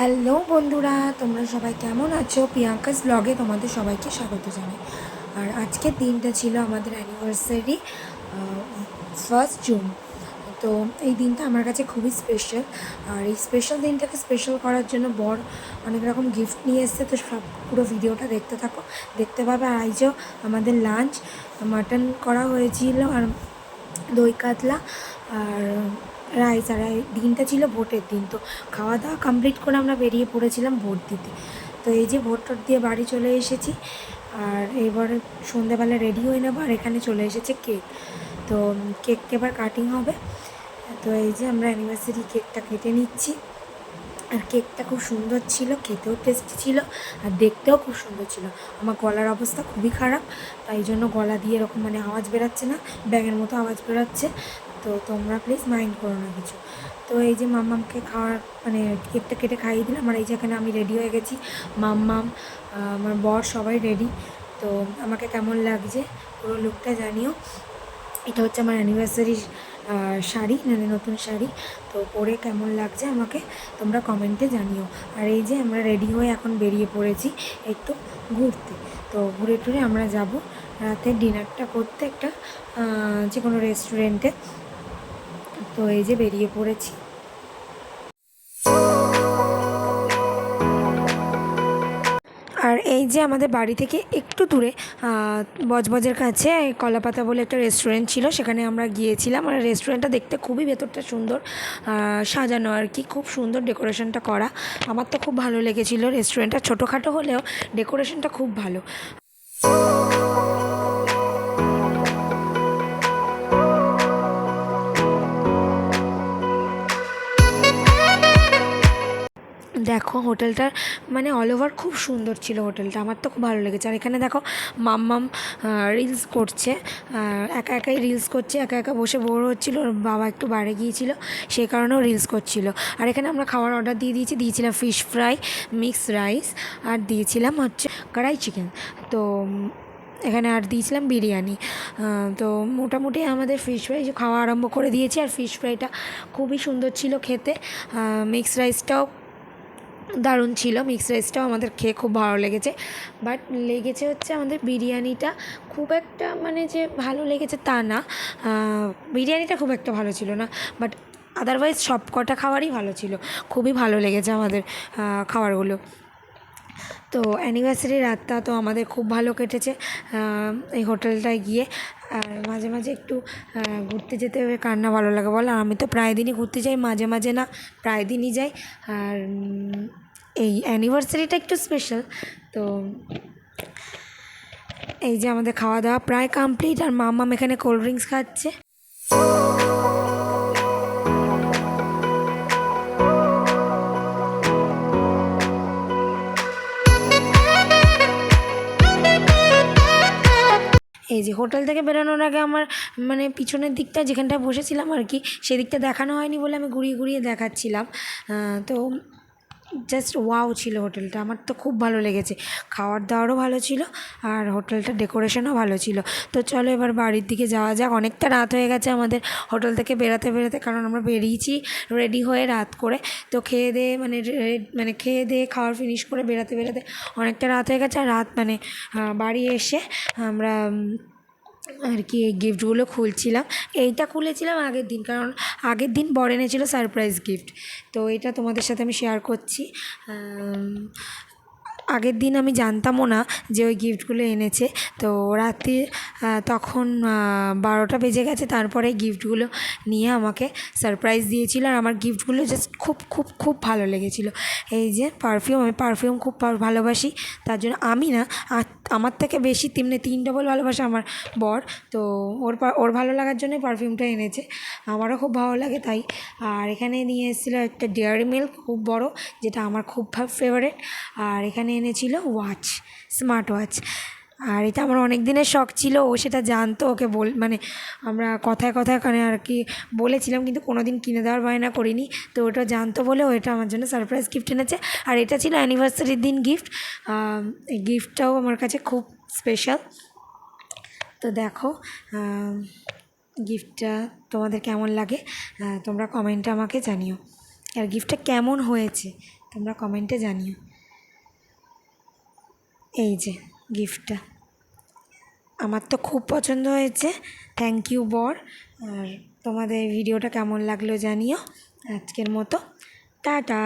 Hello বন্ধুরা, তোমরা সবাই কেমন আছো? প্রিয়াঙ্কাস ব্লগে তোমাদের সবাইকে স্বাগত জানাই। আর আজকের দিনটা ছিল আমাদের অ্যানিভার্সারি, 1 জুন। তো এই দিনটা আমার কাছে খুবই স্পেশাল। আর এই স্পেশাল দিনটাকে স্পেশাল করার জন্য বর অনেক রকম গিফট নিয়ে এসছে। তো সব পুরো ভিডিওটা দেখতে থাকো, দেখতে পাবে। আর এই যে আমাদের লাঞ্চ মাটন করা হয়েছিল, আর দই কাতলা, আর রাইস। আর এই দিনটা ছিল ভোটের দিন। তো খাওয়া দাওয়া কমপ্লিট করে আমরা বেরিয়ে পড়েছিলাম ভোট দিতে। তো এই যে ভোট টোট দিয়ে বাড়ি চলে এসেছি। আর এবার সন্ধেবেলা রেডি হয়ে নেবো। আর এখানে চলে এসেছে কেক। তো কেককে এবার কাটিং হবে। তো এই যে আমরা অ্যানিভার্সারি কেকটা কেটে নিচ্ছি। আর কেকটা খুব সুন্দর ছিল, খেতেও টেস্টি ছিল, আর দেখতেও খুব সুন্দর ছিল। আমার গলার অবস্থা খুবই খারাপ, তাই জন্য গলা দিয়ে এরকম আওয়াজ বেরাচ্ছে না, ব্যাঙের মতো আওয়াজ বেরাচ্ছে। তো তোমরা প্লিজ মাইন্ড করো না কিছু। তো এই যে মাম্মামকে খাওয়ার কেকটা কেটে খাইয়ে দিলাম। আর এই যে এখানে আমি রেডি হয়ে গেছি, মাম্মাম, আমার বর, সবাই রেডি। তো আমাকে কেমন লাগছে পুরো লুকটা জানিও। এটা হচ্ছে আমার অ্যানিভার্সারি শাড়ি, নতুন শাড়ি। তো পরে কেমন লাগছে আমাকে তোমরা কমেন্টে জানিও। আর এই যে আমরা রেডি হয়ে এখন বেরিয়ে পড়েছি একটু ঘুরতে। তো ঘুরে টুরে আমরা যাব রাতে ডিনারটা করতে একটা যে কোনো রেস্টুরেন্টে। তো এই যে বেরিয়ে পড়েছি। আর এই যে আমাদের বাড়ি থেকে একটু দূরে বজবজের কাছে কলাপাতা বলে একটা রেস্টুরেন্ট ছিল, সেখানে আমরা গিয়েছিলাম। আর রেস্টুরেন্টটা দেখতে খুবই ভেতরটা সুন্দর, সাজানো আর কি, খুব সুন্দর ডেকোরেশনটা করা। আমার তো খুব ভালো লেগেছিলো। রেস্টুরেন্টটা ছোটোখাটো হলেও ডেকোরেশনটা খুব ভালো। দেখো হোটেলটার অল ওভার খুব সুন্দর ছিল হোটেলটা, আমার তো খুব ভালো লেগেছে। আর এখানে দেখো মাম্মাম রিলস করছে, একা একাই রিলস করছে, একা একা বসে বোর হচ্ছিলো। ওর বাবা একটু বাইরে গিয়েছিলো, সেই কারণেও রিলস করছিল। আর এখানে আমরা খাওয়ার অর্ডার দিয়েছিলাম ফিশ ফ্রাই, মিক্স রাইস, আর দিয়েছিলাম হচ্ছে কড়াই চিকেন। তো এখানে আর দিয়েছিলাম বিরিয়ানি। তো মোটামুটি আমাদের ফিশ ফ্রাই খাওয়া আরম্ভ করে দিয়েছি। আর ফিশ ফ্রাইটা খুবই সুন্দর ছিল খেতে। মিক্স রাইসটাও দারুণ ছিল, মিক্স রাইসটাও আমাদের খেয়ে খুব ভালো লেগেছে। বাট লেগেছে হচ্ছে আমাদের বিরিয়ানিটা খুব একটা যে ভালো লেগেছে তা না, বিরিয়ানিটা খুব একটা ভালো ছিল না। বাট আদারওয়াইজ সব কটা খাবারই ভালো ছিল, খুবই ভালো লেগেছে আমাদের খাবারগুলো। তো অ্যানিভার্সারি রাতটা তো আমাদের খুব ভালো কেটেছে এই হোটেলটায় গিয়ে। আর মাঝে মাঝে একটু ঘুরতে যেতে হবে, কার না ভালো লাগে বলো? আমি তো প্রায় দিনই ঘুরতে যাই, মাঝে মাঝে না প্রায় দিনই যাই। আর এই অ্যানিভার্সারিটা একটু স্পেশাল। তো এই যে আমাদের খাওয়া দাওয়া প্রায় কমপ্লিট। আর মাম্মাম এখানে কোল্ড ড্রিঙ্কস খাচ্ছে। এই যে হোটেল থেকে বেরোনোর আগে আমার পিছনের দিকটা যেখানটায় বসেছিলাম আর কি, সেদিকটা দেখানো হয়নি বলে আমি ঘুরিয়ে ঘুরিয়ে দেখাচ্ছিলাম। তো জাস্ট ওয়াও ছিল হোটেলটা, আমার তো খুব ভালো লেগেছে। খাওয়ার দাওয়ারও ভালো ছিল, আর হোটেলটার ডেকোরেশনও ভালো ছিল। তো চলো এবার বাড়ির দিকে যাওয়া যাক। অনেকটা রাত হয়ে গেছে আমাদের হোটেল থেকে বেরাতে বেরাতে, কারণ আমরা বেরিয়েছি রেডি হয়ে রাত করে। তো খেয়ে দিয়ে খেয়ে দিয়ে খাওয়ার ফিনিশ করে বেরাতে বেরাতে অনেকটা রাত হয়ে গেছে। আর রাত বাড়ি এসে আমরা আর কি এই গিফটগুলো খুলছিলাম। এইটা খুলেছিলাম আগের দিন, কারণ আগের দিন বর এনেছিল সারপ্রাইজ গিফট। তো এটা তোমাদের সাথে আমি শেয়ার করছি। আগের দিন আমি জানতামও না যে ওই গিফটগুলো এনেছে। তো রাতে তখন 12টা বেজে গেছে, তারপরে গিফটগুলো নিয়ে আমাকে সারপ্রাইজ দিয়েছিল। আর আমার গিফটগুলো জাস্ট খুব খুব খুব ভালো লেগেছিলো। এই যে পারফিউম, আমি পারফিউম খুব ভালোবাসি, তার জন্য আমি না, আমার থেকে বেশি 3 ডবল ভালোবাসে আমার বর। তো ওর ভালো লাগার জন্যই পারফিউমটা এনেছে, আমারও খুব ভালো লাগে তাই। আর এখানে নিয়ে এসেছিলো একটা ডেয়ারি মিল্ক খুব বড়, যেটা আমার খুব ফেভারিট। আর এখানে এনেছিল ওয়াচ, স্মার্ট ওয়াচ। আর এটা আমার অনেক দিনের শখ ছিল, ও সেটা জানতো। ওকে আমরা কথায় কথায় আর কি বলেছিলাম, কিন্তু কোনো দিন কিনে দেওয়ার বায়না করিনি। তো ওটা জানতো বলে ও এটা আমার জন্য সারপ্রাইজ গিফট এনেছে। আর এটা ছিল অ্যানিভার্সারির দিন গিফট। এই গিফটটাও আমার কাছে খুব স্পেশাল। তো দেখো গিফটটা তোমাদের কেমন লাগে তোমরা কমেন্টে আমাকে জানিও। আর গিফটটা কেমন হয়েছে তোমরা কমেন্টে জানিও। এই যে গিফটটা আমার তো খুব পছন্দ হয়েছে। থ্যাংক ইউ বর। আর তোমাদের ভিডিওটা কেমন লাগলো জানিও। আজকের মতো টাটা।